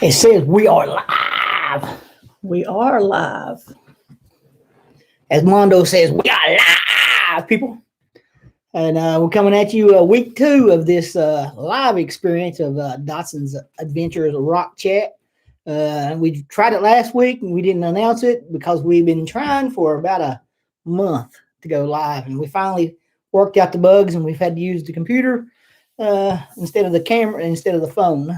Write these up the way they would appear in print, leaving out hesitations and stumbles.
It says we are live. We are live. As Mondo says, we are live, people. And we're coming at you week 2 of this live experience of Dotson's Adventures Rock Chat. We tried it last week and we didn't announce it because we've been trying for about a month to go live. And we finally worked out the bugs and we've had to use the computer instead of the camera, instead of the phone.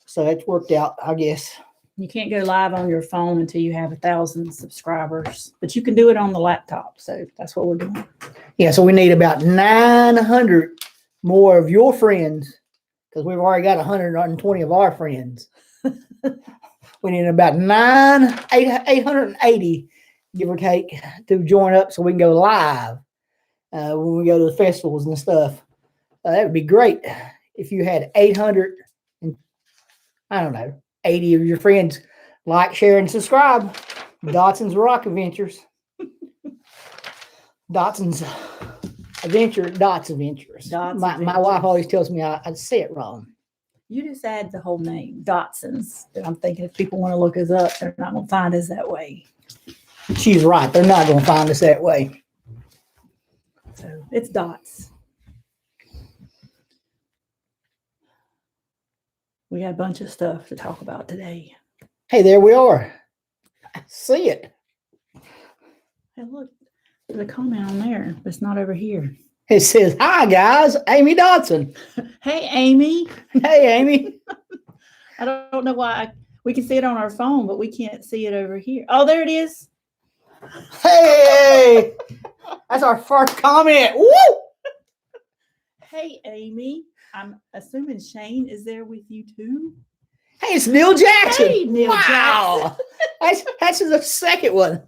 So it's worked out, I guess. You can't go live on your phone until you have 1,000 subscribers, but you can do it on the laptop. So that's what we're doing. Yeah, so we need about 900 more of your friends because we've already got 120 of our friends. We need about 880, give or take, to join up so we can go live when we go to the festivals and stuff. That would be great if you had 800 and, I don't know, 80 of your friends like, share, and subscribe. Dotson's Rock Adventures. Dotson's Adventure. Dots Adventures. My wife always tells me I say it wrong. You just add the whole name, Dotson's. I'm thinking if people want to look us up, they're not going to find us that way. She's right. They're not going to find us that way. So it's Dots. We got a bunch of stuff to talk about today. Hey, there we are. I see it. Hey, look, there's a comment on there, but it's not over here. It says, "Hi, guys. Amy Dotson." Hey, Amy. Hey, Amy. I don't know why. We can see it on our phone, but we can't see it over here. Oh, there it is. Hey, that's our first comment. Woo! Hey, Amy. I'm assuming Shane is there with you too. Hey, it's Neil Jackson. Hey, Neil Jackson. That's the second one.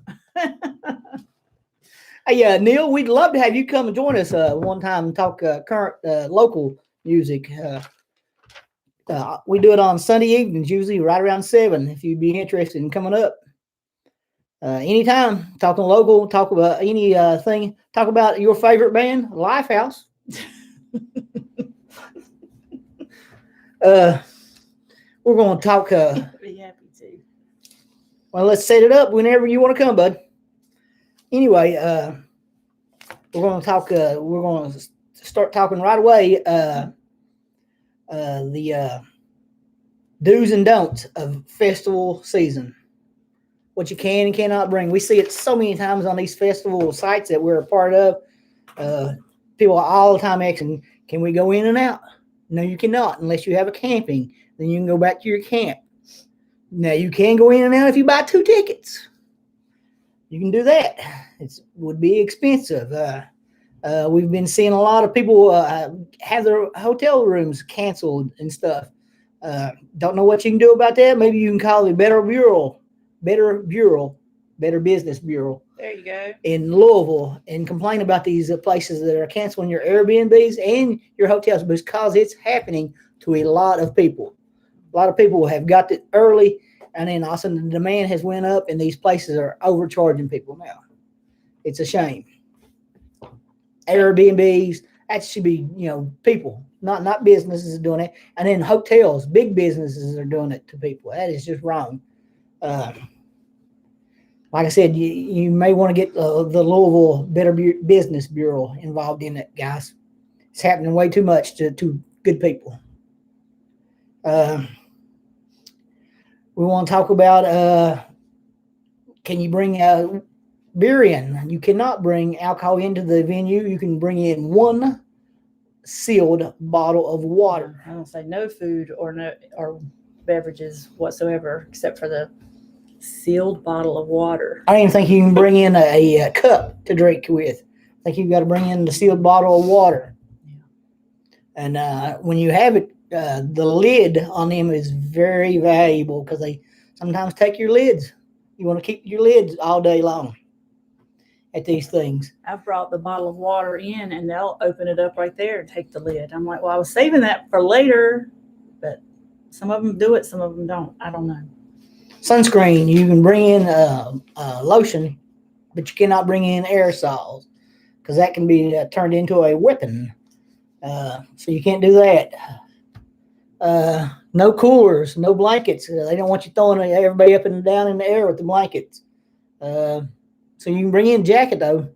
Hey, Neil, we'd love to have you come and join us one time and talk current local music. We do it on Sunday evenings, usually right around 7. If you'd be interested in coming up, anytime, talking local, talk about anything. Talk about your favorite band, Lifehouse. We're going to talk. Be happy to. Well, let's set it up whenever you want to come, bud. Anyway, we're going to talk. We're going to start talking right away. The do's and don'ts of festival season. What you can and cannot bring. We see it so many times on these festival sites that we're a part of. People are all the time asking, "Can we go in and out?" No, you cannot unless you have a camping. Then you can go back to your camp. Now, you can go in and out if you buy 2 tickets. You can do that. It would be expensive. We've been seeing a lot of people have their hotel rooms canceled and stuff. Don't know what you can do about that. Maybe you can call the Better Business Bureau. There you go. In Louisville and complain about these places that are canceling your Airbnbs and your hotels because it's happening to a lot of people. A lot of people have got it early, and then all of a sudden the demand has went up, and these places are overcharging people now. It's a shame. Airbnbs, that should be, people, not businesses are doing it. And then hotels, big businesses are doing it to people. That is just wrong. Like I said, you may want to get the Louisville Better Business Bureau involved in it, guys. It's happening way too much to good people. We want to talk about, can you bring beer in? You cannot bring alcohol into the venue. You can bring in 1 sealed bottle of water. I don't say no food or beverages whatsoever, except for the sealed bottle of water. I don't even think you can bring in a cup to drink with. I think you've got to bring in the sealed bottle of water. Yeah. And when you have it, the lid on them is very valuable because they sometimes take your lids. You want to keep your lids all day long at these things. I've brought the bottle of water in and they'll open it up right there and take the lid. I'm like, well, I was saving that for later, but some of them do it, some of them don't. I don't know. Sunscreen, you can bring in lotion, but you cannot bring in aerosols because that can be turned into a weapon. So you can't do that. No coolers, no blankets. They don't want you throwing everybody up and down in the air with the blankets. So you can bring in a jacket though.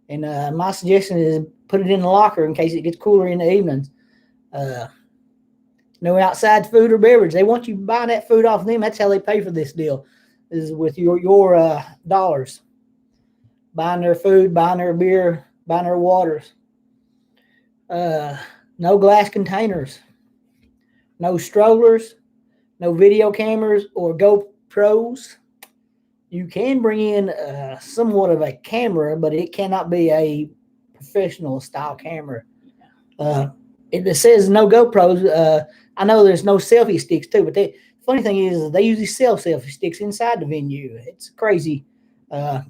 And my suggestion is put it in the locker in case it gets cooler in the evenings. No outside food or beverage. They want you buying that food off them. That's how they pay for this deal, is with your dollars. Buying their food, buying their beer, buying their waters. No glass containers. No strollers. No video cameras or GoPros. You can bring in somewhat of a camera, but it cannot be a professional style camera. It says no GoPros. I know there's no selfie sticks too, but the funny thing is they usually sell selfie sticks inside the venue. It's crazy. I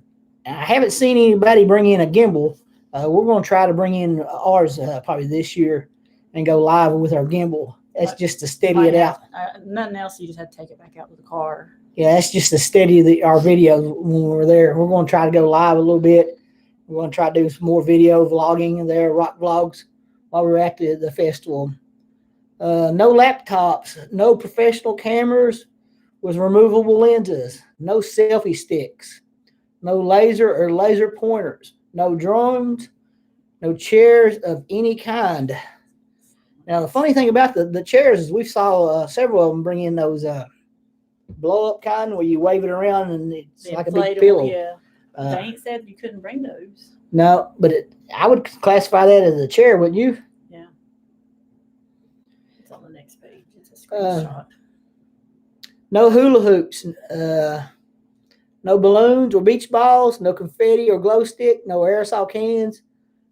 haven't seen anybody bring in a gimbal. We're going to try to bring in ours probably this year and go live with our gimbal. That's just to steady it out. Nothing else. You just have to take it back out with the car. Yeah, that's just to steady our videos when we're there. We're going to try to go live a little bit. We're going to try to do some more video vlogging there, rock vlogs, while we're at the festival. No laptops, no professional cameras with removable lenses, no selfie sticks, no laser or laser pointers, no drones, no chairs of any kind. Now, the funny thing about the chairs is we saw several of them bring in those blow-up kind where you wave it around and it's like a big pillow. Yeah. They ain't said you couldn't bring those. No, but I would classify that as a chair, wouldn't you? Yeah. It's on the next page. It's a screenshot. No hula hoops. No balloons or beach balls. No confetti or glow stick. No aerosol cans.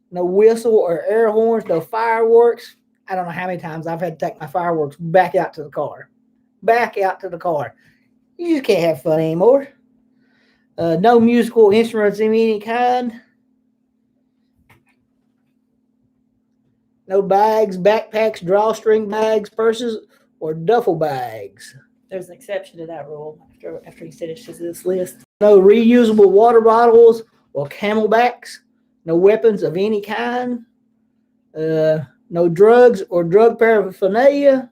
No whistle or air horns. No fireworks. I don't know how many times I've had to take my fireworks back out to the car. Back out to the car. You just can't have fun anymore. No musical instruments of any kind. No bags, backpacks, drawstring bags, purses, or duffel bags. There's an exception to that rule after he finishes this list. No reusable water bottles or camelbacks. No weapons of any kind. No drugs or drug paraphernalia.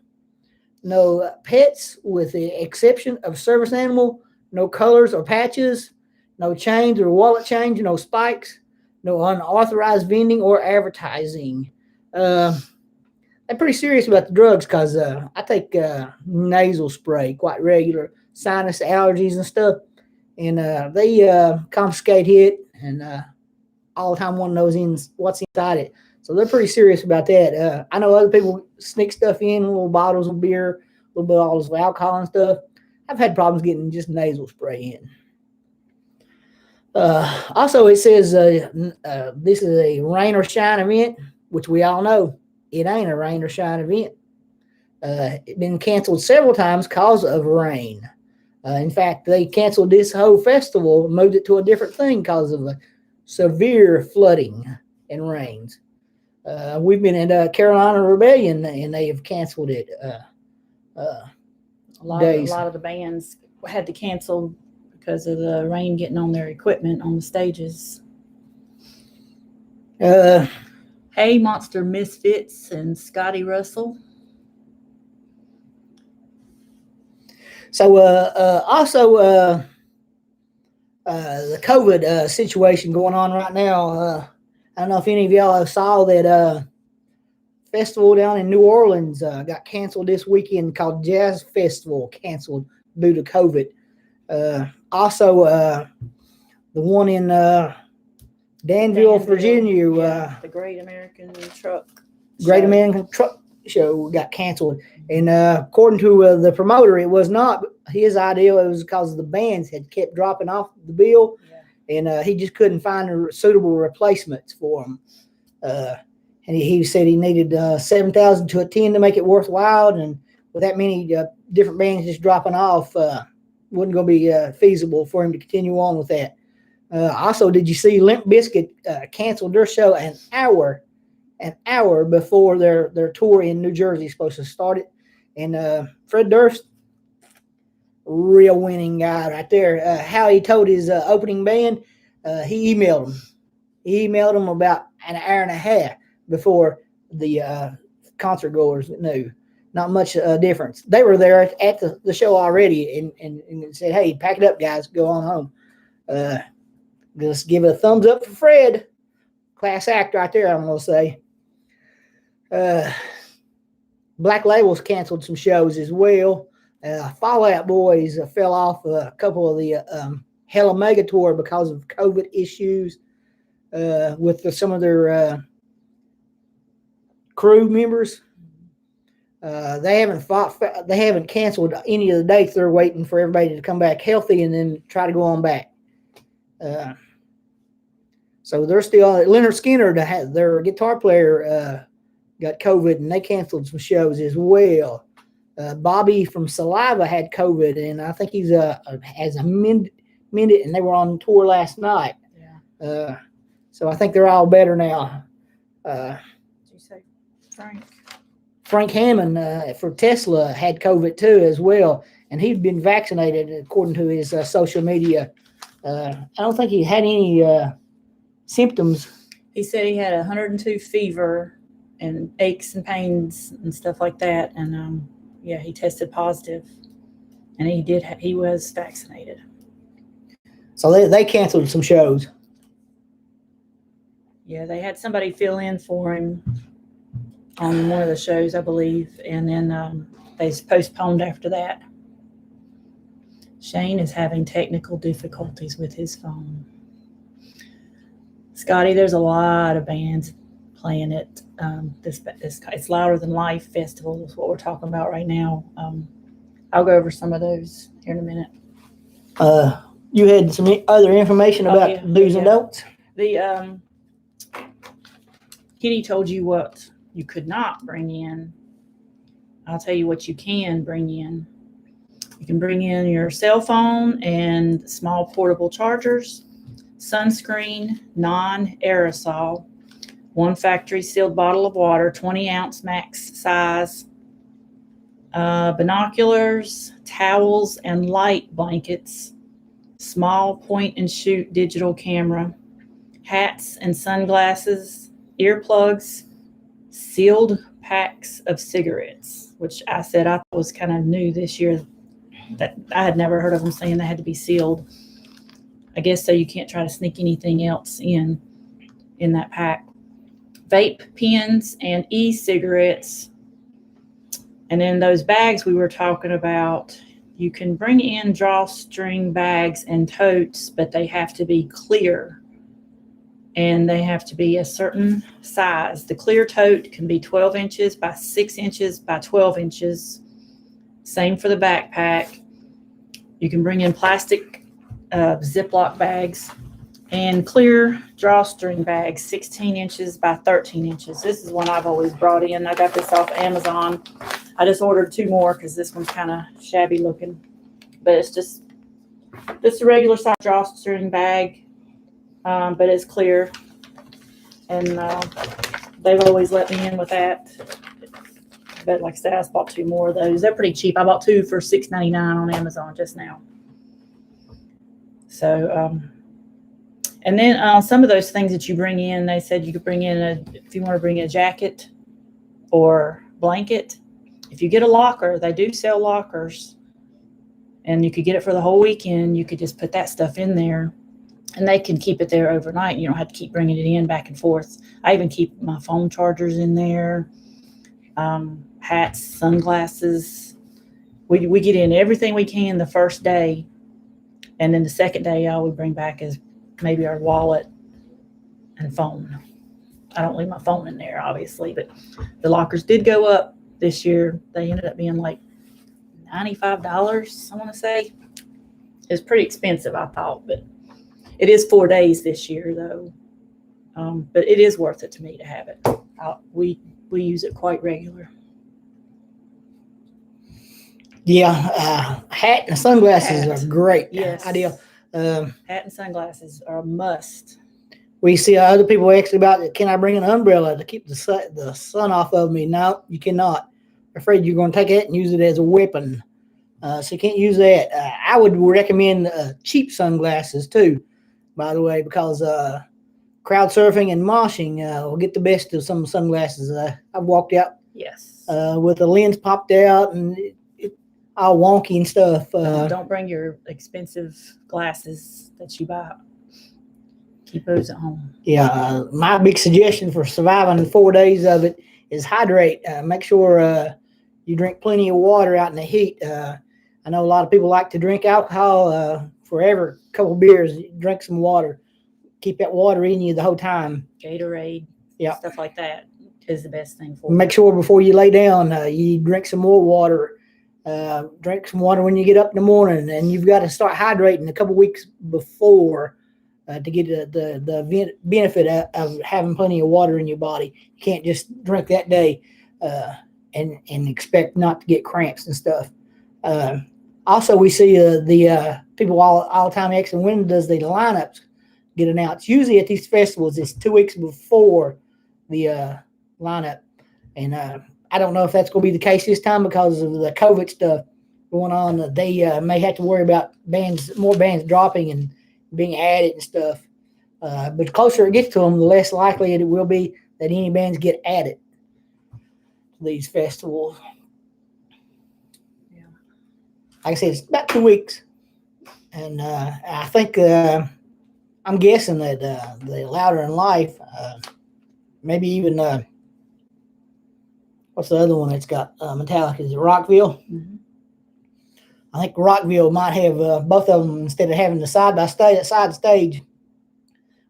No pets with the exception of service animal. No colors or patches. No chains or wallet chains. No spikes. No unauthorized vending or advertising. They're pretty serious about the drugs because I take nasal spray quite regular, sinus allergies and stuff, and they confiscate it and all the time want to know what's inside it. So they're pretty serious about that. I know other people sneak stuff in, little bottles of beer, a little bit of bottles of alcohol and stuff. I've had problems getting just nasal spray in. Also, it says this is a rain or shine event, which we all know it ain't a rain or shine event. It's been canceled several times because of rain. In fact, they canceled this whole festival, moved it to a different thing because of severe flooding and rains. We've been at Carolina Rebellion, and they have canceled it. A lot of the bands had to cancel because of the rain getting on their equipment on the stages. Hey, Monster Misfits and Scotty Russell. So also the COVID situation going on right now. I don't know if any of y'all saw that festival down in New Orleans got canceled this weekend called Jazz Festival, canceled due to COVID. Also, the one in Danville, Virginia. The Great American Truck American Truck Show got canceled. And according to the promoter, it was not his idea. It was because the bands had kept dropping off the bill. Yeah. And he just couldn't find suitable replacements for them. And he said he needed 7,000 to attend to make it worthwhile. And with that many different bands just dropping off, wasn't going to be feasible for him to continue on with that. Also, did you see Limp Bizkit canceled their show an hour before their tour in New Jersey is supposed to start it? And Fred Durst, real winning guy right there. How he told his opening band, he emailed them. He emailed them about an hour and a half before the concert goers knew. not much difference. They were there at the show already and said, "Hey, pack it up, guys. Go on home." Just give it a thumbs up for Fred. Class act right there, I'm going to say. Black Label's canceled some shows as well. Fall Out Boys fell off a couple of the Hell Omega tour because of COVID issues with some of their crew members. They haven't canceled any of the dates. They're waiting for everybody to come back healthy and then try to go on back. So they're still Lynyrd Skynyrd, their guitar player, got COVID and they canceled some shows as well. Bobby from Saliva had COVID and I think he's has amended and they were on tour last night. Yeah. So I think they're all better now. Did you say Frank? Frank Hammond for Tesla had COVID too as well, and he'd been vaccinated according to his social media. I don't think he had any symptoms. He said he had 102 fever and aches and pains and stuff like that, and yeah, he tested positive, and he was vaccinated. So they canceled some shows. Yeah, they had somebody fill in for him on one of the shows, I believe, and then they postponed after that. Shane is having technical difficulties with his phone. Scotty, there's a lot of bands playing it. It's Louder Than Life Festival is what we're talking about right now. I'll go over some of those here in a minute. You had some other information about do's and don'ts? The Kenny told you what you could not bring in. I'll tell you what you can bring in. You can bring in your cell phone and small portable chargers, sunscreen, non-aerosol, 1 factory sealed bottle of water, 20-ounce max size, binoculars, towels, and light blankets, small point-and-shoot digital camera, hats and sunglasses, earplugs, sealed packs of cigarettes, which I said I thought was kind of new this year. That I had never heard of them saying they had to be sealed. I guess so you can't try to sneak anything else in that pack. Vape pens and e-cigarettes. And then those bags we were talking about, you can bring in drawstring bags and totes, but they have to be clear. And they have to be a certain size. The clear tote can be 12 inches by 6 inches by 12 inches. Same for the backpack. You can bring in plastic Ziploc bags and clear drawstring bags, 16 inches by 13 inches. This is one I've always brought in. I got this off Amazon. I just ordered 2 more because this one's kind of shabby looking. But it's just a regular size drawstring bag, but it's clear. And they've always let me in with that. But like I said, I bought 2 more of those. They're pretty cheap. I bought 2 for $6.99 on Amazon just now. So, and then some of those things that you bring in, they said you could bring in if you want to bring a jacket or blanket. If you get a locker, they do sell lockers, and you could get it for the whole weekend. You could just put that stuff in there, and they can keep it there overnight. You don't have to keep bringing it in back and forth. I even keep my phone chargers in there. Hats, sunglasses. We get in everything we can the first day, and then the second day all we bring back is maybe our wallet and phone. I don't leave my phone in there, obviously, but the lockers did go up this year. They ended up being like $95, I want to say. It's pretty expensive, I thought, but it is 4 days this year, though. But it is worth it to me to have it. We use it quite regular. Yeah, hat and sunglasses are great. Yes. Ideal. Hat and sunglasses are a must. We see other people asking about, can I bring an umbrella to keep the sun off of me? No, you cannot. I'm afraid you're going to take it and use it as a weapon. So you can't use that. I would recommend cheap sunglasses too, by the way, because crowd surfing and moshing will get the best of some sunglasses. I've walked out Yes. with the lens popped out and all wonky and stuff. Don't bring your expensive glasses that you buy. Keep those at home. Yeah, my big suggestion for surviving 4 days of it is hydrate. Make sure you drink plenty of water out in the heat. I know a lot of people like to drink alcohol forever. A couple beers, drink some water. Keep that water in you the whole time. Gatorade, stuff like that is the best thing for Make sure before you lay down, you drink some more water. Drink some water when you get up in the morning, and you've got to start hydrating a couple weeks before to get the benefit of having plenty of water in your body. You can't just drink that day and expect not to get cramps and stuff. Also, we see the people all the time asking when does the lineups get announced. Usually at these festivals, it's 2 weeks before the lineup, and I don't know if that's going to be the case this time because of the COVID stuff going on. They may have to worry about more bands dropping and being added and stuff. But the closer it gets to them, the less likely it will be that any bands get added to these festivals. Yeah. Like I said, it's about 2 weeks, and I think I'm guessing that the Louder in Life, maybe even what's the other one that's got Metallica? Is it Rockville? Mm-hmm. I think Rockville might have both of them instead of having the side stage.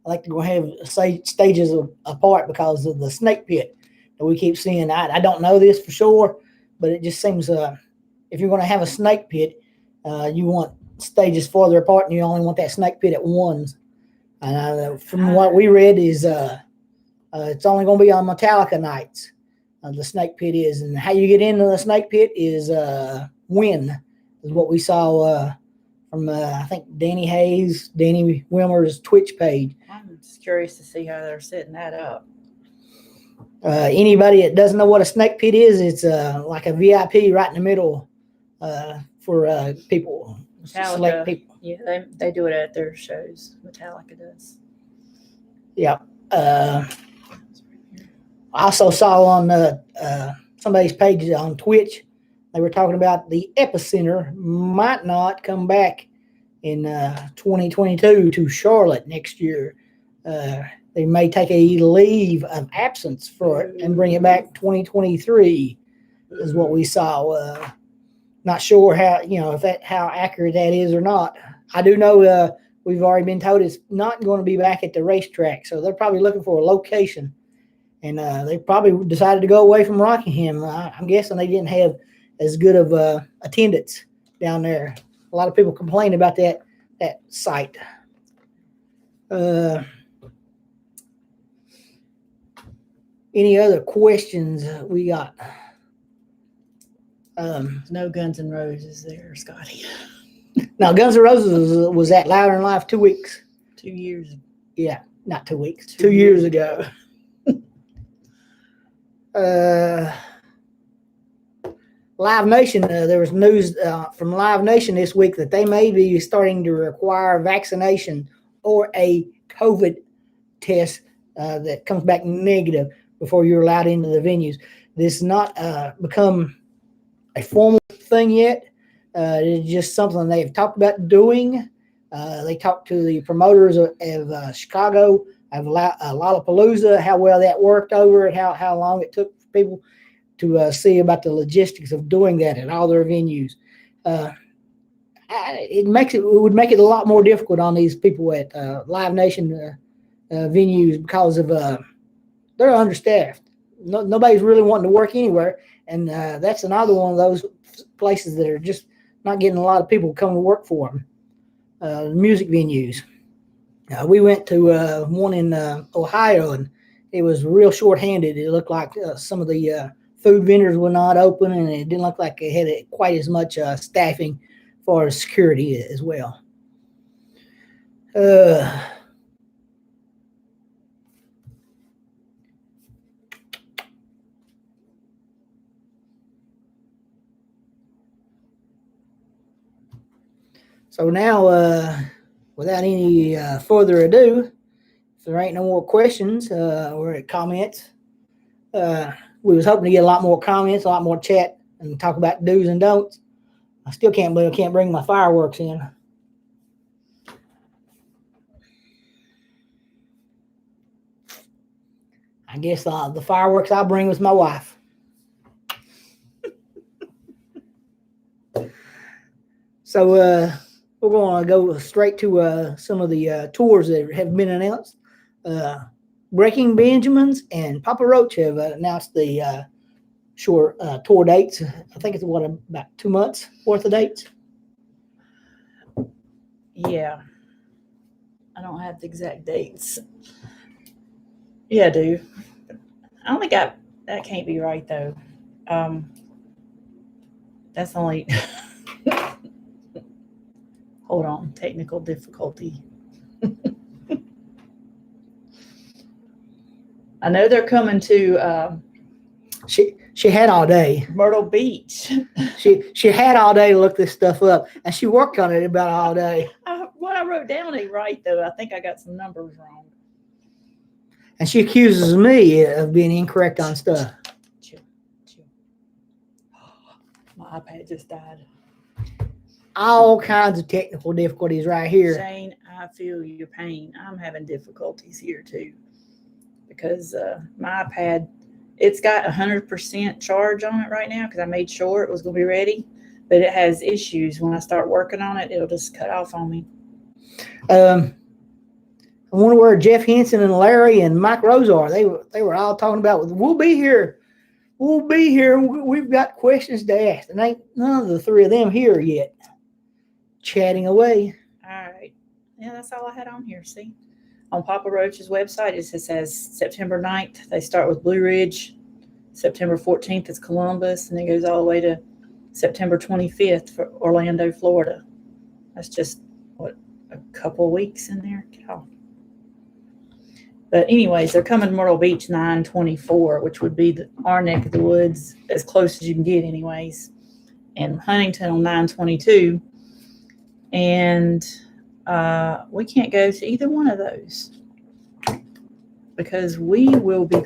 I like to go have stages apart because of the snake pit that we keep seeing. I don't know this for sure, but it just seems if you're going to have a snake pit, you want stages farther apart, and you only want that snake pit at ones. And from what we read is it's only going to be on Metallica nights. The snake pit is, and how you get into the snake pit is win, is what we saw from I think Danny Wilmer's Twitch page. I'm just curious to see how they're setting that up. Anybody that doesn't know what a snake pit is, it's like a VIP right in the middle for people, select people. Yeah, they do it at their shows. Metallica does. Yeah. I also saw on somebody's page on Twitch, they were talking about the Epicenter might not come back in 2022 to Charlotte next year. They may take a leave of absence for it and bring it back 2023 is what we saw. Not sure how accurate that is or not. I do know we've already been told it's not going to be back at the racetrack, so they're probably looking for a location. And they probably decided to go away from Rockingham. I'm guessing they didn't have as good of attendance down there. A lot of people complained about that site. Any other questions we got? No Guns N' Roses there, Scotty. Now, Guns N' Roses was at Louder in Life 2 weeks. 2 years. Yeah, not 2 weeks. 2 years ago. Live Nation, there was news from Live Nation this week that they may be starting to require vaccination or a COVID test that comes back negative before you're allowed into the venues. This has not become a formal thing yet. It's just something they've talked about doing. They talked to the promoters of Chicago, of Lollapalooza, how well that worked over it, how long it took for people to see about the logistics of doing that at all their venues. It would make it a lot more difficult on these people at Live Nation venues because of they're understaffed. Nobody's really wanting to work anywhere, and that's another one of those places that are just not getting a lot of people coming to work for them. Music venues. We went to one in Ohio, and it was real short-handed. It looked like some of the food vendors were not open, and it didn't look like they had quite as much staffing for security as well. So now, without any further ado, if there ain't no more questions or comments, we was hoping to get a lot more comments, a lot more chat, and talk about do's and don'ts. I still can't believe I can't bring my fireworks in. I guess the fireworks I bring was my wife. So we're going to go straight to some of the tours that have been announced. Breaking Benjamins and Papa Roach have announced the short tour dates. I think it's about 2 months worth of dates. Yeah. I don't have the exact dates. Yeah, I do. I only got, that can't be right though. That's only, hold on, technical difficulty. I know they're coming to She had all day. Myrtle Beach. She had all day to look this stuff up, and she worked on it about all day. What I wrote down ain't right though. I think I got some numbers wrong. And she accuses me of being incorrect on stuff. Chill. My iPad just died. All kinds of technical difficulties right here. Shane, I feel your pain. I'm having difficulties here too. Because my iPad, it's got 100% charge on it right now because I made sure it was going to be ready. But it has issues. When I start working on it, it'll just cut off on me. I wonder where Jeff Henson and Larry and Mike Rose are. They were all talking about, we'll be here. We'll be here. We've got questions to ask. And ain't none of the three of them here yet. Chatting away. All right. Yeah, that's all I had on here. See? On Papa Roach's website, it says September 9th. They start with Blue Ridge. September 14th is Columbus. And it goes all the way to September 25th for Orlando, Florida. That's just, a couple weeks in there? Get off. But anyways, they're coming to Myrtle Beach 9/24, which would be our neck of the woods, as close as you can get anyways. And Huntington on 9/22. And we can't go to either one of those because we will be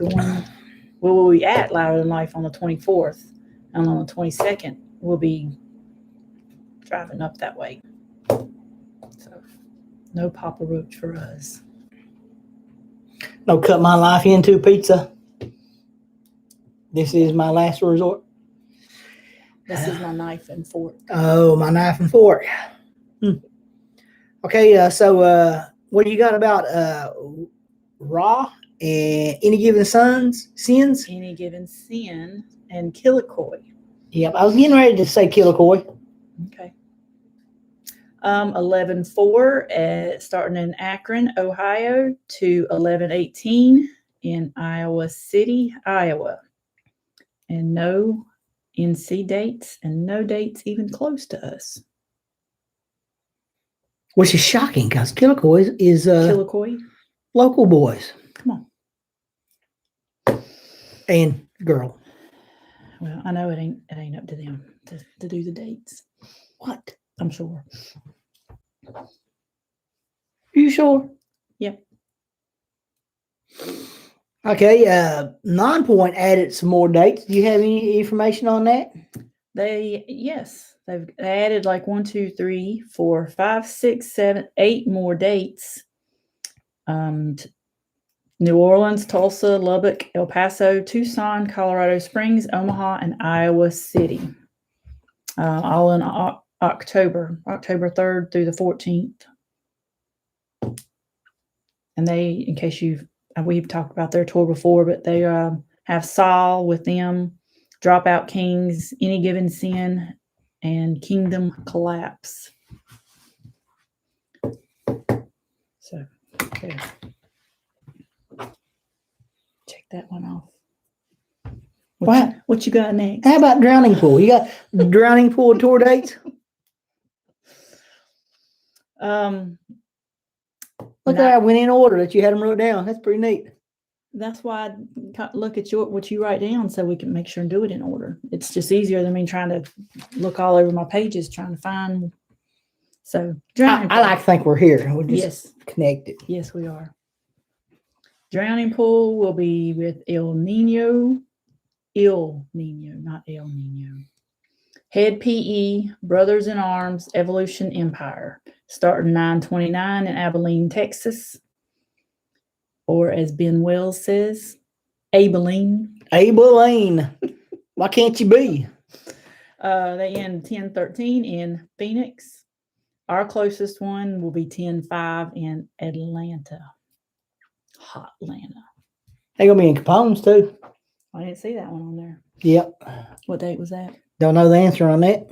at Louder Than Life on the 24th. And on the 22nd, we'll be driving up that way. So no Papa Roach for us. No, cut my life into pizza. This is my last resort. This is my knife and fork. Oh, my knife and fork. Okay, so what do you got about Raw and Any Given Sins? Any Given Sin and Killicoy. Yep, I was getting ready to say Killicoy. Okay. 11/4 starting in Akron, Ohio to 11/18 in Iowa City, Iowa. And no NC dates and no dates even close to us. Which is shocking because Killicoy is Killicoy? Local boys. Come on. And girl. Well, I know it ain't up to them to do the dates. What? I'm sure. Are you sure? Yep. Okay, Nonpoint added some more dates. Do you have any information on that? They've added like 1, 2, 3, 4, 5, 6, 7, 8 more dates. New Orleans, Tulsa, Lubbock, El Paso, Tucson, Colorado Springs, Omaha, and Iowa City. All in October 3rd through the 14th. And they, in case we've talked about their tour before, but they have Saul with them, Dropout Kings, Any Given Sin, and Kingdom Collapse. So, there. Check that one off. What you got next? How about Drowning Pool? You got Drowning Pool tour dates? Look at I went in order that you had them wrote down. That's pretty neat. That's why I look at what you write down so we can make sure and do it in order. It's just easier than me trying to look all over my pages trying to find. So I like to think we're here. We're just connected. Yes, we are. Drowning Pool will be with El Nino, Il Nino, not El Nino. Head PE, Brothers in Arms, Evolution Empire, starting 9/29 in Abilene, Texas. Or as Ben Wells says, Abilene. Abilene. Why can't you be? They end 10/13 in Phoenix. Our closest one will be 10/5 in Atlanta. Hot Atlanta. They're going to be in Capone's too. I didn't see that one on there. Yep. What date was that? Don't know the answer on that.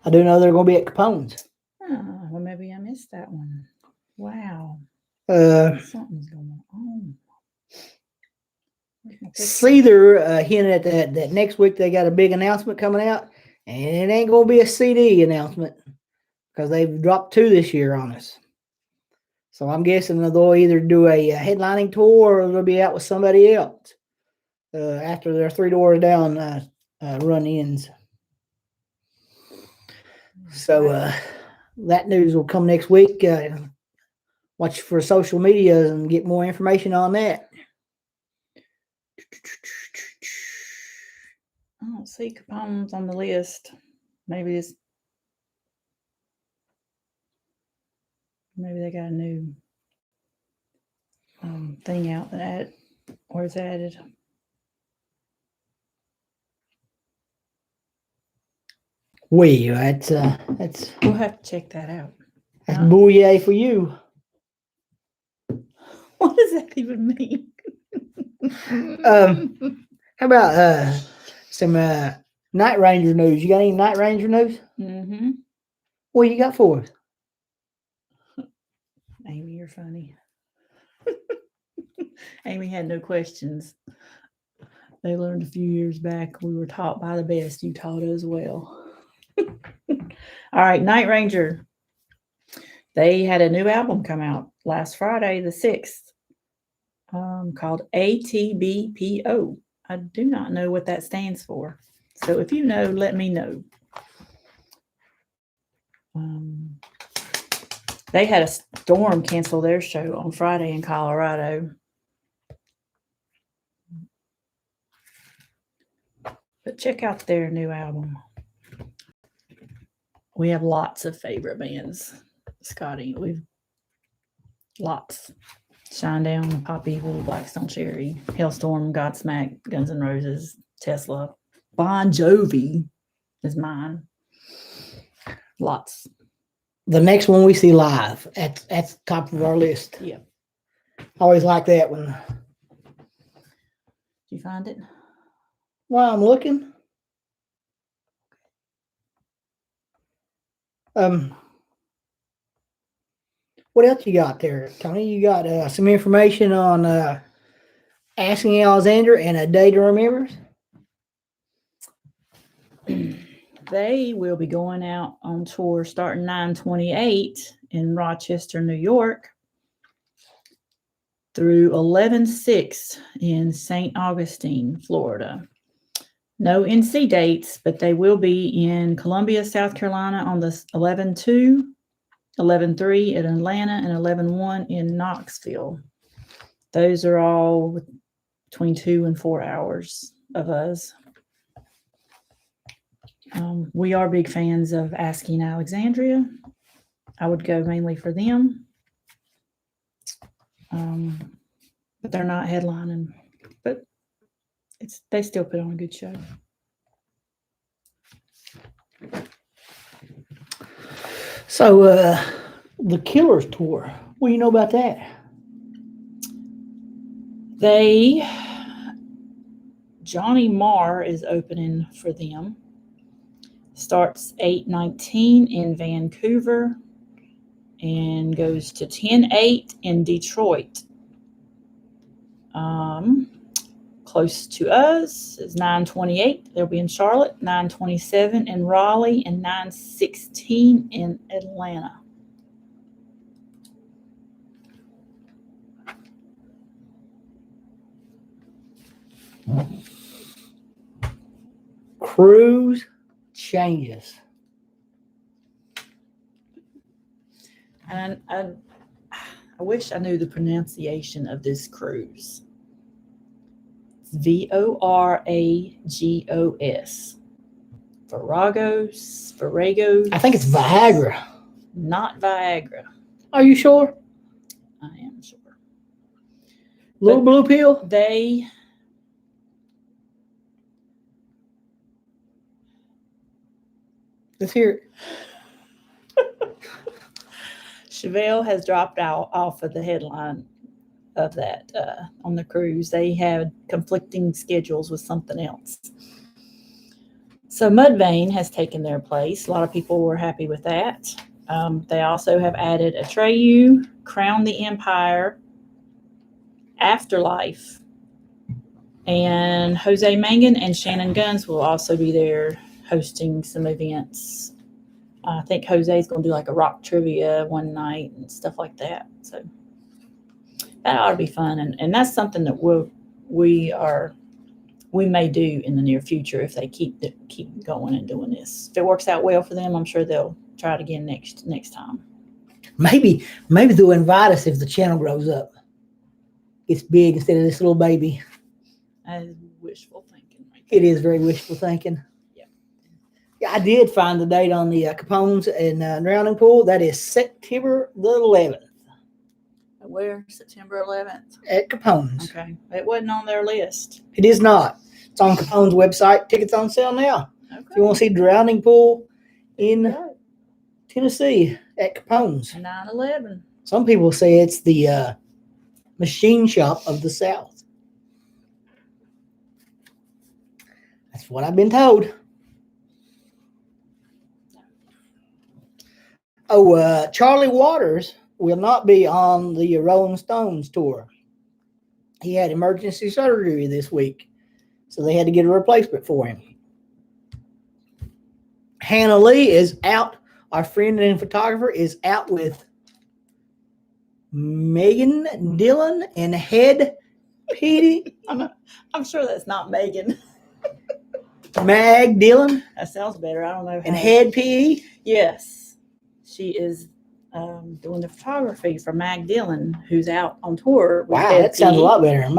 I do know they're going to be at Capone's. Oh, well, maybe I missed that one. Wow. Something's going on. Seether hinted at that next week they got a big announcement coming out, and it ain't going to be a CD announcement because they've dropped 2 this year on us. So I'm guessing they'll either do a headlining tour or they'll be out with somebody else after their 3 Doors Down run ends. So that news will come next week. Watch for social media and get more information on that. I don't see Capone's on the list. Maybe they got a new thing out that or it's added. That's We'll have to check that out. That's booyah for you. What does that even mean? How about some Night Ranger news? You got any Night Ranger news? Mm-hmm. What you got for us? Amy, you're funny. Amy had no questions. They learned a few years back we were taught by the best. You taught us well. All right, Night Ranger. They had a new album come out last Friday, the 6th, called ATBPO. I do not know what that stands for. So if you know, let me know. They had a storm cancel their show on Friday in Colorado. But check out their new album. We have lots of favorite bands, Scotty. We've lots. Shinedown, Pop Evil, Blackstone Cherry, Hailstorm, Godsmack, Guns N' Roses, Tesla, Bon Jovi is mine. Lots. The next one we see live at the top of our list. Yeah. Always like that one. Did you find it? While I'm looking. What else you got there, Tony? You got some information on Asking Alexander and A Day to Remember? They will be going out on tour starting 9/28 in Rochester, New York through 11/6 in St. Augustine, Florida. No NC dates, but they will be in Columbia, South Carolina on the 11/2, 11/3 in Atlanta, and 11/1 in Knoxville. Those are all between 2 and 4 hours of us. We are big fans of Asking Alexandria. I would go mainly for them. But they're not headlining. But they still put on a good show. So the Killers tour. What do you know about that? Johnny Marr is opening for them. Starts 8/19 in Vancouver and goes to 10/8 in Detroit. Close to us is 9/28. They'll be in Charlotte, 9/27 in Raleigh, and 9/16 in Atlanta. Cruise changes. And I wish I knew the pronunciation of this cruise. Voragos. Voragos. I think it's Viagra. Not Viagra. Are you sure? I am sure. Little blue pill? Let's hear it. Chevelle has dropped off of the headline of that on the cruise. They had conflicting schedules with something else. So Mudvayne has taken their place. A lot of people were happy with that. They also have added Atreyu, Crown the Empire, Afterlife, and Jose Mangan and Shannon Guns will also be there hosting some events. I think Jose's going to do like a rock trivia one night and stuff like that. So that ought to be fun. And that's something that we may do in the near future if they keep going and doing this. If it works out well for them, I'm sure they'll try it again next time. Maybe they'll invite us if the channel grows up. It's big instead of this little baby. That is wishful thinking. Right there. It is very wishful thinking. Yeah, I did find the date on the Capone's and Drowning Pool. That is September the 11th. Where? September 11th? At Capone's. Okay. It wasn't on their list. It is not. It's on Capone's website. Tickets on sale now. Okay. If you want to see Drowning Pool in Tennessee at Capone's. 9/11. Some people say it's the machine shop of the South. That's what I've been told. Oh, Charlie Waters will not be on the Rolling Stones tour. He had emergency surgery this week, so they had to get a replacement for him. Hannah Lee is out. Our friend and photographer is out with Megan Dillon and Head Petey. I'm sure that's not Megan. Mag Dillon. That sounds better. I don't know. And Head Petey. Yes. She is doing the photography for Mag Dillon, who's out on tour. Wow, that sounds a lot better than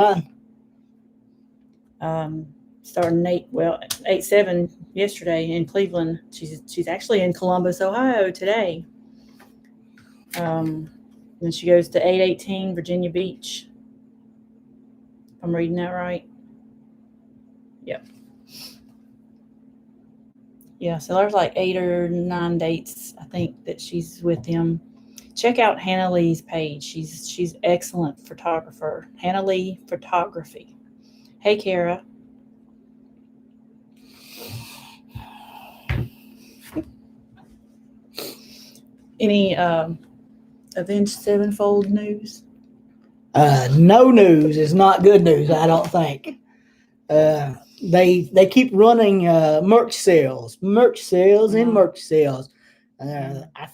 mine. Starting 8/7 yesterday in Cleveland. She's actually in Columbus, Ohio today. Then she goes to 8/18 Virginia Beach. If I'm reading that right. Yep. Yeah, so there's like 8 or 9 dates, I think, that she's with them. Check out Hannah Lee's page. She's excellent photographer. Hannah Lee Photography. Hey, Kara. Any Avenged Sevenfold news? No news is not good news, I don't think. They keep running merch sales. I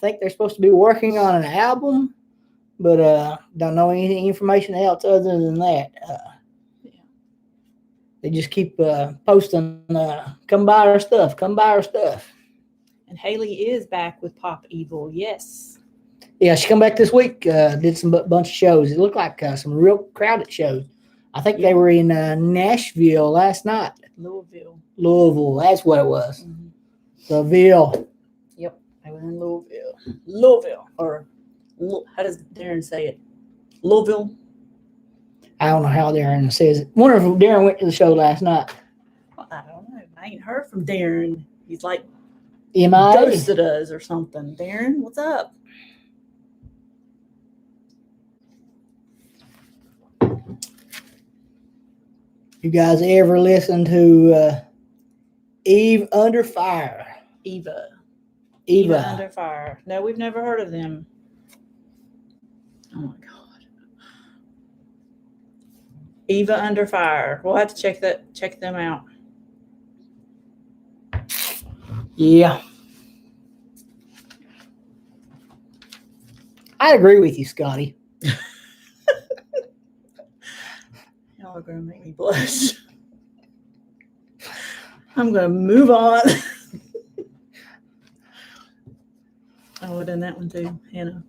think they're supposed to be working on an album, but don't know any information else other than that. They just keep posting, come buy our stuff, come buy our stuff. And Haley is back with Pop Evil, yes. Yeah, she come back this week, did some bunch of shows. It looked like some real crowded shows. I think they were in Nashville last night. Louisville, that's what it was. Mm-hmm. The Ville. Yep, they were in Louisville, or how does Darren say it? Louisville? I don't know how Darren says it. Wonder if Darren went to the show last night. Well, I don't know. I ain't heard from Darren. He's like MIA. ghosted us or something. Darren, what's up? You guys ever listen to Eve Under Fire? Eva Eva Under Fire. No, we've never heard of them. Oh my God. Eva Under Fire. We'll have to check them out. Yeah. I agree with you, Scotty. Y'all are going to make me blush. I'm going to move on. Oh, we done that one too, Hannah.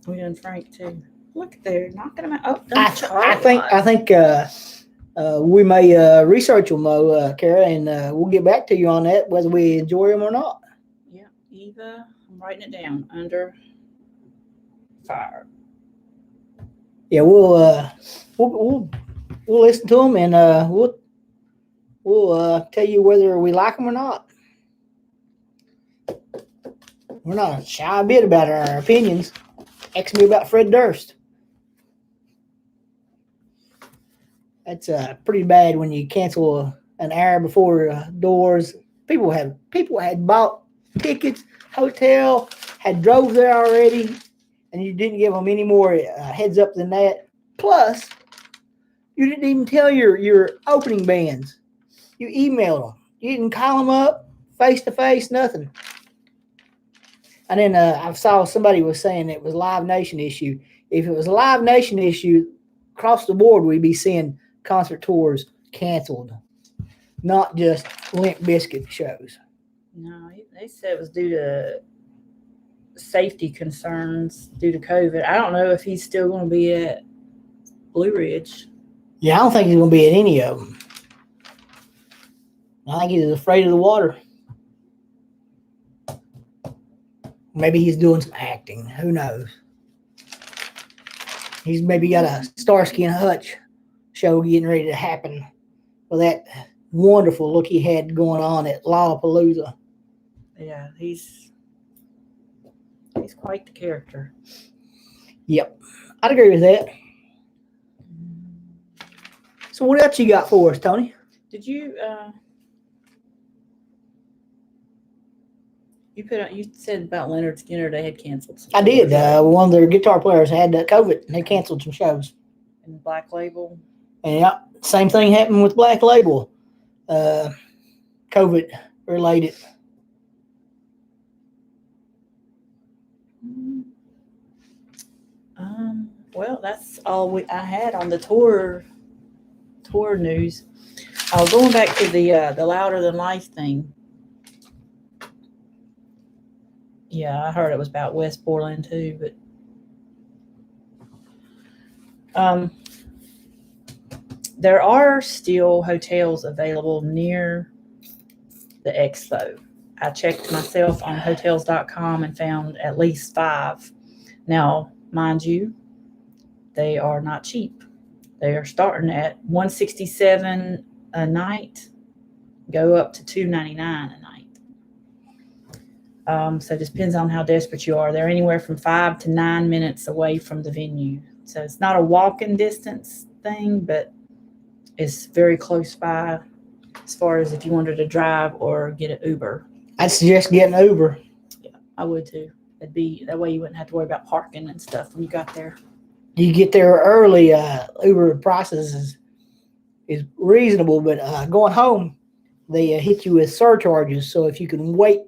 We done Frank too. Look, they're knocking them out. Oh, I think We may research them, Kara, and we'll get back to you on that, whether we enjoy them or not. Yeah, Eva, I'm writing it down. Under fire. Yeah, we'll listen to them, and we'll tell you whether we like them or not. We're not shy a bit about our opinions. Ask me about Fred Durst. That's pretty bad when you cancel an hour before doors. People had bought tickets, hotel, had drove there already, and you didn't give them any more heads up than that. Plus, you didn't even tell your opening bands. You emailed them. You didn't call them up face to face, nothing. And then I saw somebody was saying it was a Live Nation issue. If it was a Live Nation issue, across the board, we'd be seeing concert tours canceled, not just Limp Bizkit shows. No, they said it was due to safety concerns due to COVID. I don't know if he's still going to be at Blue Ridge. Yeah, I don't think he's going to be at any of them. I think he's afraid of the water. Maybe he's doing some acting. Who knows? He's maybe got a Starsky and Hutch show getting ready to happen with that wonderful look he had going on at Lollapalooza. Yeah, he's quite the character. Yep, I'd agree with that. So what else you got for us, Tony? Did you you said about Lynyrd Skynyrd they had canceled some I did. shows, right? One of their guitar players had COVID, and they canceled some shows. And Black Label. And yeah, same thing happened with Black Label, COVID related. Well, that's all I had on the tour news. I was going back to the Louder Than Life thing. Yeah, I heard it was about West Portland too, but there are still hotels available near the expo. I checked myself on hotels.com and found at least 5. Now, mind you, they are not cheap. They are starting at $167 a night, go up to $299 a night. So it just depends on how desperate you are. They're anywhere from 5 to 9 minutes away from the venue. So it's not a walking distance thing, but it's very close by as far as if you wanted to drive or get an Uber. I'd suggest getting an Uber. Yeah, I would too. It'd be that way you wouldn't have to worry about parking and stuff when you got there. You get there early. Uber prices is reasonable, but going home, they hit you with surcharges. So if you can wait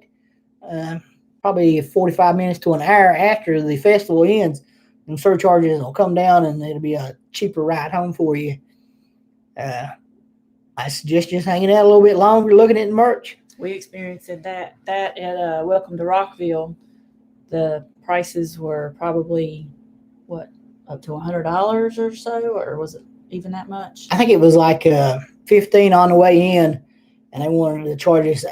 probably 45 minutes to an hour after the festival ends, and surcharges will come down and it'll be a cheaper ride home for you. I suggest just hanging out a little bit longer, looking at the merch. We experienced that at Welcome to Rockville. The prices were probably up to $100 or so, or was it even that much? I think it was like $15 on the way in, and they wanted to charge us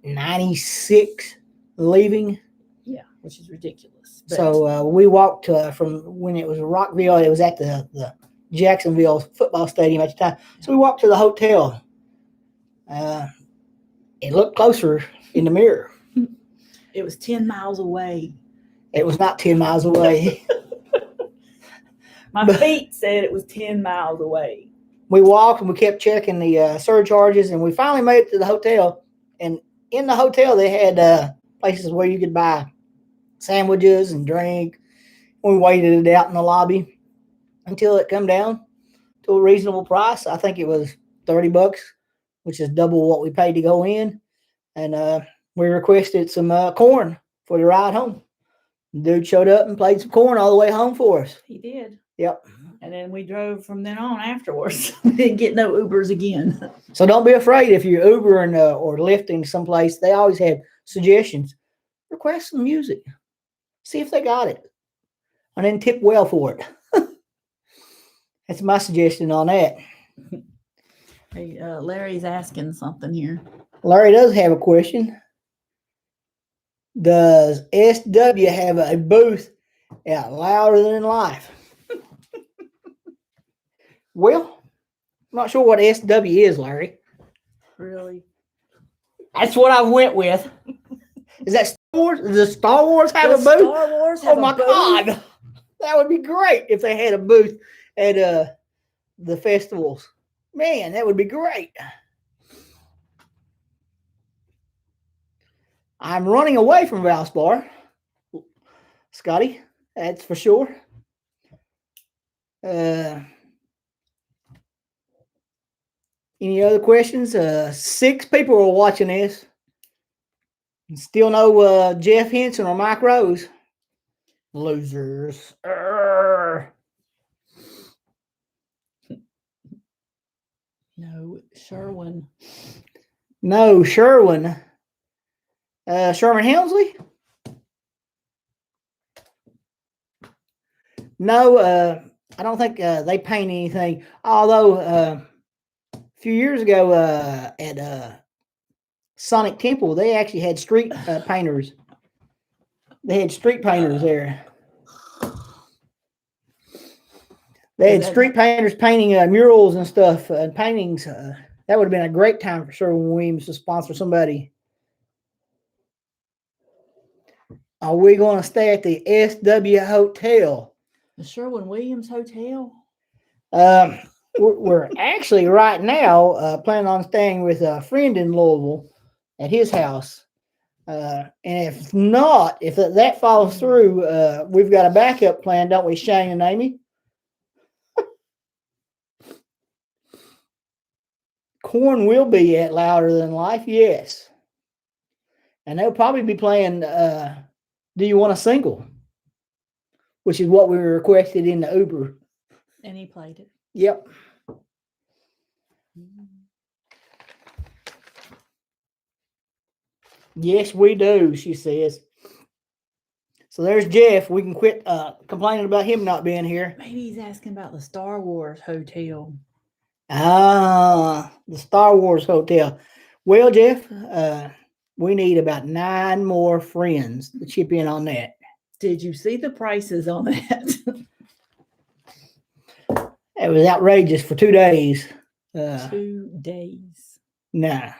$96 leaving. Yeah, which is ridiculous. But so we walked from when it was Rockville. It was at the Jacksonville football stadium at the time. So we walked to the hotel. It looked closer in the mirror. It was 10 miles away. It was not 10 miles away. My feet said it was 10 miles away. We walked and we kept checking the surcharges, and we finally made it to the hotel. And in the hotel, they had places where you could buy sandwiches and drink. We waited it out in the lobby until it come down to a reasonable price. I think it was $30, which is double what we paid to go in. And we requested some corn for the ride home. The dude showed up and played some corn all the way home for us. He did. Yep. And then we drove from then on afterwards. We didn't get no Ubers again. So don't be afraid if you're Ubering or lifting someplace. They always have suggestions. Request some music. See if they got it. And then tip well for it. That's my suggestion on that. Hey, Larry's asking something here. Larry does have a question. Does SW have a booth at Louder Than Life? Well, I'm not sure what SW is, Larry. Really? That's what I went with. Is that Star Wars? Does Star Wars have Does a booth? Star Wars have Oh my a booth? God. That would be great if they had a booth at the festivals. Man, that would be great. I'm running away from Valspar, Scotty. That's for sure. Any other questions? 6 people are watching this. Still no Jeff Henson or Mike Rose. Losers. No, Sherwin. No, Sherwin. Sherman Helmsley? No, I don't think they paint anything. Although a few years ago at Sonic Temple, they actually had street painters. They had street painters there. They had street painters painting murals and stuff and paintings. That would have been a great time for Sherwin Williams to sponsor somebody. Are we going to stay at the SW Hotel? The Sherwin-Williams Hotel? We're actually right now planning on staying with a friend in Louisville at his house. And if not, if that falls through, we've got a backup plan, don't we, Shane and Amy? Korn will be at Louder Than Life, yes. And they'll probably be playing Do You Want a Single? Which is what we requested in the Uber. And he played it. Yep. Yes, we do, she says. So there's Jeff. We can quit complaining about him not being here. Maybe he's asking about the Star Wars Hotel. Ah, the Star Wars Hotel. Well, Jeff, we need about 9 more friends to chip in on that. Did you see the prices on that? It was outrageous for 2 days. 2 days. Nah.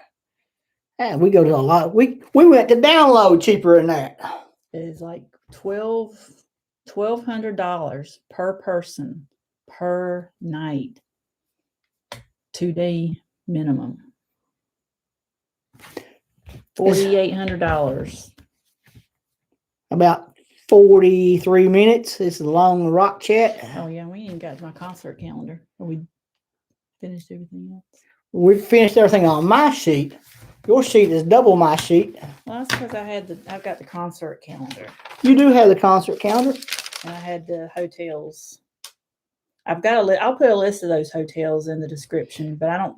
We go to a lot. We went to download cheaper than that. It is like $1,200 per person per night. 2-day minimum. $4,800. About 43 minutes. This is a long rock chat. Oh yeah, we ain't got to my concert calendar. We finished everything else. We finished everything on my sheet. Your sheet is double my sheet. Well, that's because I've got the concert calendar. You do have the concert calendar. And I had the hotels. I've got I'll put a list of those hotels in the description, but I don't.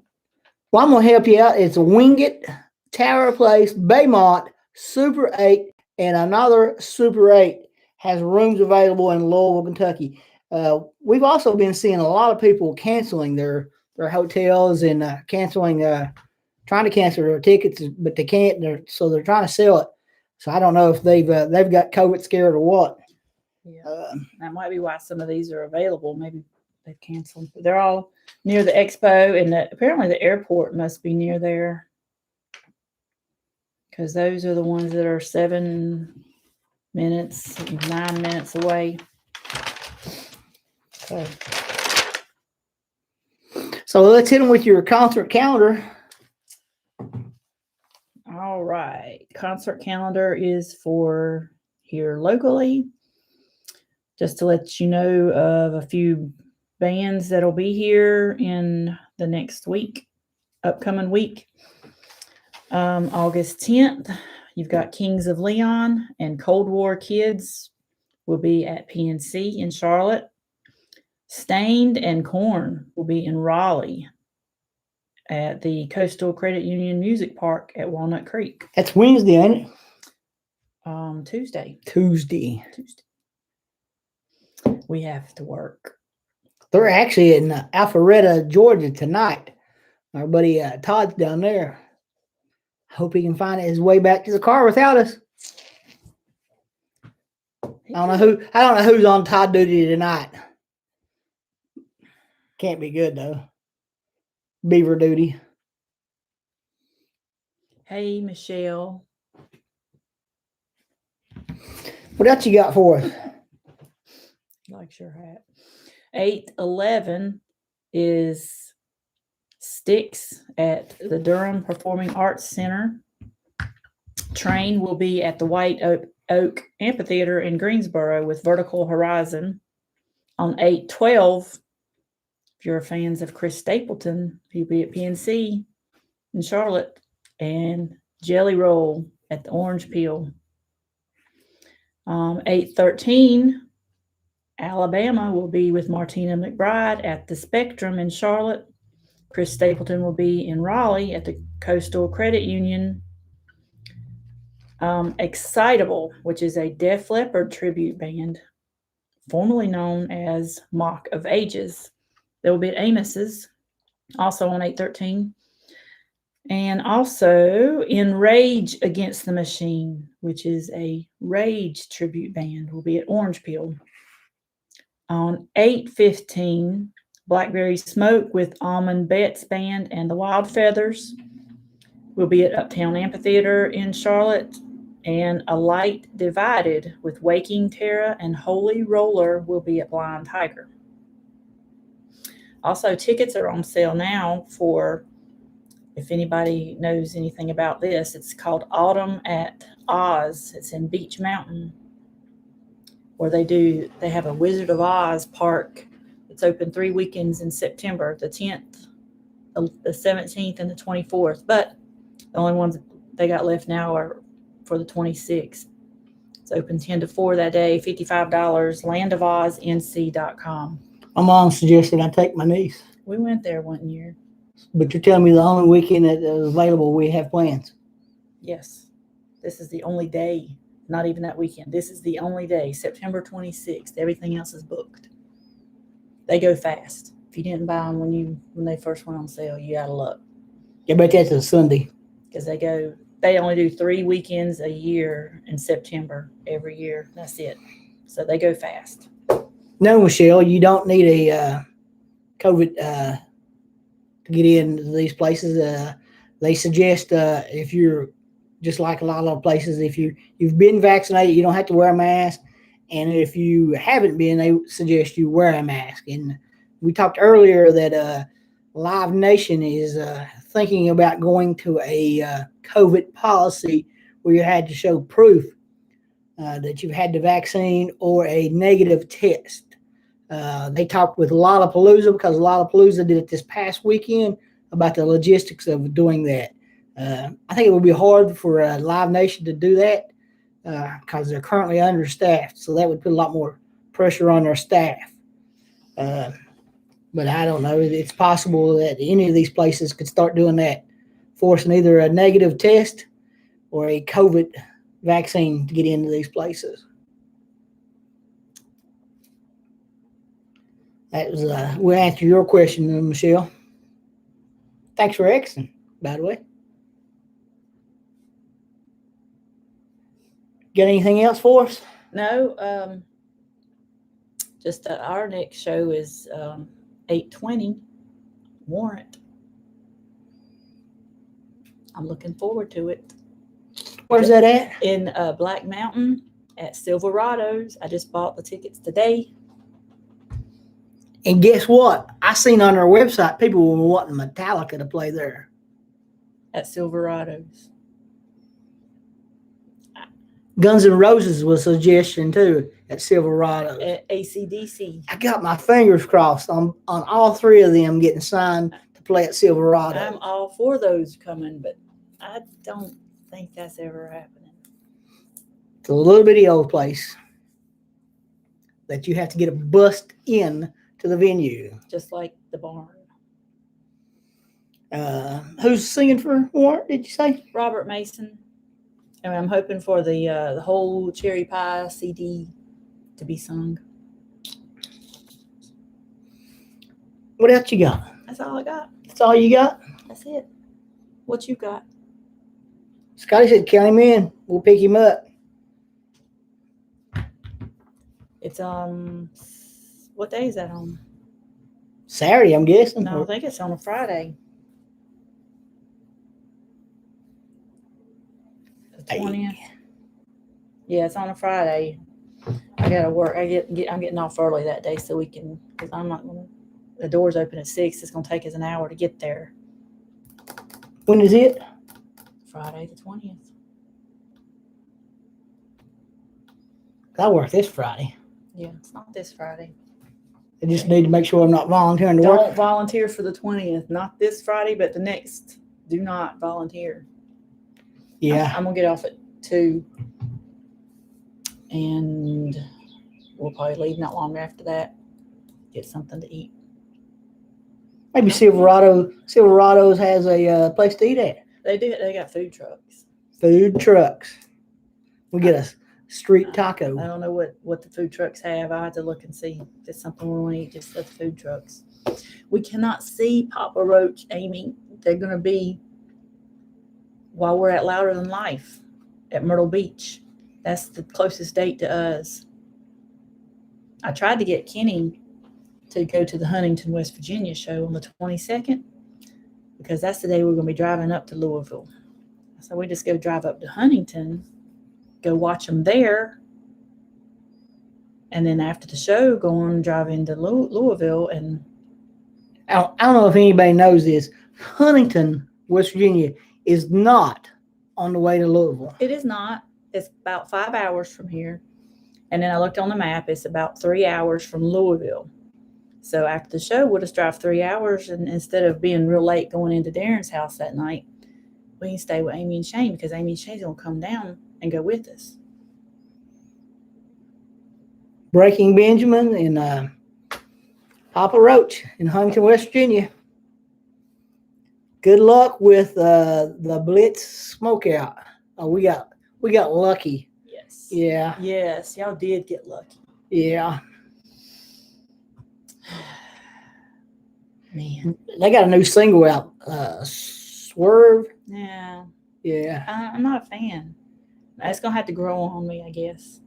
Well, I'm going to help you out. It's Wingate, Tower Place, Baymont, Super 8, and another Super 8 has rooms available in Louisville, Kentucky. We've also been seeing a lot of people canceling their hotels and trying to cancel their tickets, but they can't. So they're trying to sell it. So I don't know if they've got COVID scared or what. Yeah, that might be why some of these are available. Maybe they've canceled. They're all near the expo, and apparently the airport must be near there, because those are the ones that are 7 minutes, 9 minutes away. So let's hit them with your concert calendar. All right. Concert calendar is for here locally. Just to let you know of a few bands that'll be here in the next week, upcoming week. August 10th, you've got Kings of Leon and Cold War Kids will be at PNC in Charlotte. Stained and Korn will be in Raleigh at the Coastal Credit Union Music Park at Walnut Creek. That's Wednesday, ain't it? Tuesday. We have to work. They're actually in Alpharetta, Georgia tonight. Our buddy Todd's down there. Hope he can find his way back to the car without us. I don't know who's on Todd duty tonight. Can't be good though. Beaver duty. Hey, Michelle. What else you got for us? Likes your hat. 8/11 is Sticks at the Durham Performing Arts Center. Train will be at the White Oak Amphitheater in Greensboro with Vertical Horizon. On 8/12, if you're fans of Chris Stapleton, he'll be at PNC in Charlotte, and Jelly Roll at the Orange Peel. 8/13, Alabama will be with Martina McBride at the Spectrum in Charlotte. Chris Stapleton will be in Raleigh at the Coastal Credit Union. Excitable, which is a Def Leppard tribute band, formerly known as Mock of Ages. They will be at Amos's, also on 8/13. And also in Rage Against the Machine, which is a Rage tribute band, will be at Orange Peel. On 8/15, Blackberry Smoke with Almond Betts Band and the Wild Feathers will be at Uptown Amphitheater in Charlotte. And A Light Divided with Waking Terra and Holy Roller will be at Blind Tiger. Also, tickets are on sale now for, if anybody knows anything about this, it's called Autumn at Oz. It's in Beach Mountain, where they have a Wizard of Oz park. It's open 3 weekends in September, the 10th, the 17th, and the 24th. But the only ones they got left now are for the 26th. It's open 10 to 4 that day, $55, landofoznc.com. My mom suggested I take my niece. We went there one year. But you're telling me the only weekend that is available we have plans? Yes. This is the only day, not even that weekend. This is the only day, September 26th. Everything else is booked. They go fast. If you didn't buy them when they first went on sale, you out of luck. I bet that's a Sunday. Because they only do 3 weekends a year in September every year. That's it. So they go fast. No, Michelle, you don't need a COVID to get into these places. They suggest if you're just like a lot of places, if you've been vaccinated, you don't have to wear a mask. And if you haven't been, they suggest you wear a mask. And we talked earlier that Live Nation is thinking about going to a COVID policy where you had to show proof that you've had the vaccine or a negative test. They talked with Lollapalooza, because Lollapalooza did it this past weekend, about the logistics of doing that. I think it would be hard for Live Nation to do that because they're currently understaffed. So that would put a lot more pressure on their staff. But I don't know. It's possible that any of these places could start doing that, forcing either a negative test or a COVID vaccine to get into these places. That was we'll answer your question, Michelle. Thanks for asking, by the way. Got anything else for us? No, just our next show is 8/20, Warrant. I'm looking forward to it. Where's that at? In Black Mountain at Silverado's. I just bought the tickets today. And guess what? I seen on their website people were wanting Metallica to play there. At Silverado's. Guns N' Roses was a suggestion too at Silverado's. At AC/DC. I got my fingers crossed on all 3 of them getting signed to play at Silverado. I'm all for those coming, but I don't think that's ever happening. It's a little bitty old place that you have to get a bus in to the venue. Just like the barn. Who's singing for Warrant, did you say? Robert Mason. And I'm hoping for the whole Cherry Pie CD to be sung. What else you got? That's all I got. That's all you got? That's it. What you got? Scotty said, count him in. We'll pick him up. It's what day is that on? Saturday, I'm guessing. No, I think it's on a Friday. The 20th. Yeah, it's on a Friday. I gotta work. I'm getting off early that day so we can, because I'm not gonna. The doors open at 6. It's gonna take us an hour to get there. When is it? Friday the 20th. I work this Friday. Yeah, it's not this Friday. I just need to make sure I'm not volunteering to Don't work. volunteer for the 20th. Not this Friday, but the next. Do not volunteer. Yeah. I'm gonna get off at 2, and we'll probably leave not long after that. Get something to eat. Maybe Silverado's has a place to eat at. They do. They got food trucks. Food trucks. We get a street taco. I don't know what the food trucks have. I have to look and see if it's something we want to eat. Just at the food trucks. We cannot see Papa Roach, Amy. They're going to be while we're at Louder Than Life at Myrtle Beach. That's the closest date to us. I tried to get Kenny to go to the Huntington, West Virginia show on the 22nd because that's the day we're going to be driving up to Louisville. So we just go drive up to Huntington, go watch them there, and then after the show, go on and drive into Louisville. And I don't know if anybody knows this. Huntington, West Virginia, is not on the way to Louisville. It is not. It's about 5 hours from here. And then I looked on the map. It's about 3 hours from Louisville. So after the show, we'll just drive 3 hours. And instead of being real late going into Darren's house that night, we can stay with Amy and Shane because Amy and Shane's going to come down and go with us. Breaking Benjamin and Papa Roach in Huntington, West Virginia. Good luck with the Blitz smokeout. We got lucky. Yes. Yeah. Yes, y'all did get lucky. Yeah. Man. They got a new single out, Swerve. Yeah. Yeah. I'm not a fan. It's going to have to grow on me, I guess.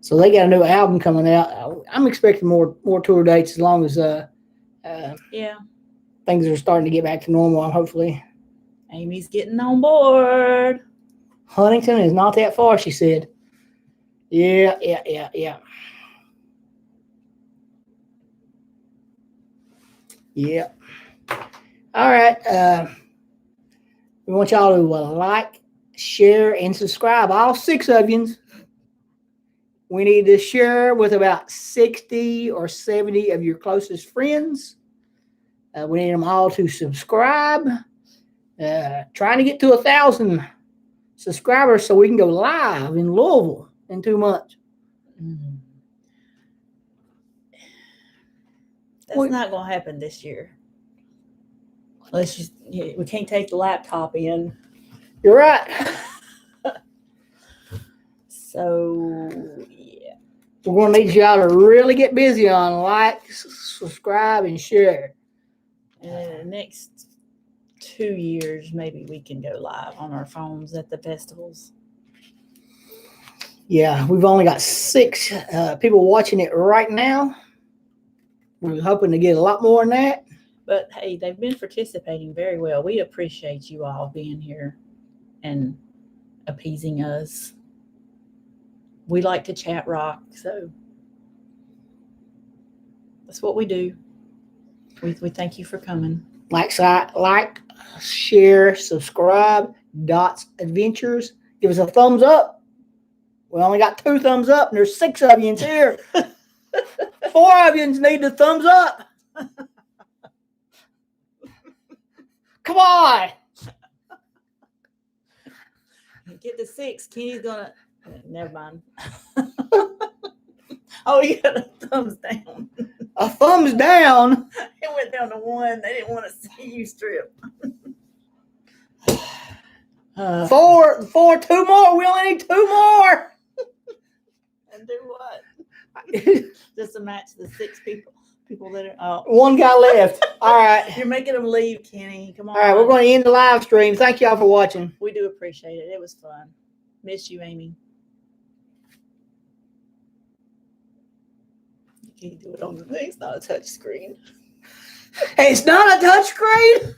So they got a new album coming out. I'm expecting more tour dates as long as Yeah. things are starting to get back to normal, hopefully. Amy's getting on board. Huntington is not that far, she said. Yeah. Yeah. All right. We want y'all to like, share, and subscribe. All 6 of you. We need to share with about 60 or 70 of your closest friends. We need them all to subscribe. Trying to get to 1,000 subscribers so we can go live in Louisville in 2 months. That's not going to happen this year. We can't take the laptop in. You're right. So, yeah. We're going to need y'all to really get busy on like, subscribe, and share. And in the next 2 years, maybe we can go live on our phones at the festivals. Yeah, we've only got 6 people watching it right now. We're hoping to get a lot more than that. But hey, they've been participating very well. We appreciate you all being here and appeasing us. We like to chat rock, so that's what we do. We thank you for coming. Like, share, subscribe, Dots Adventures. Give us a thumbs up. We only got 2 thumbs up, and there's 6 of you here. 4 of you need the thumbs up. Come on. Get to 6. Kenny's gonna. Never mind. Oh, you got a thumbs down. A thumbs down. It went down to 1. They didn't want to see you strip. 4, 2 more. We only need 2 more. And do what? Just to match the 6 people. People that are One guy left. All right. you're making them leave, Kenny. Come on. All right, we're going to end the live stream. Thank y'all for watching. We do appreciate it. It was fun. Miss you, Amy. You can't do it on the thing. It's not a touch screen. Hey, it's not a touch screen.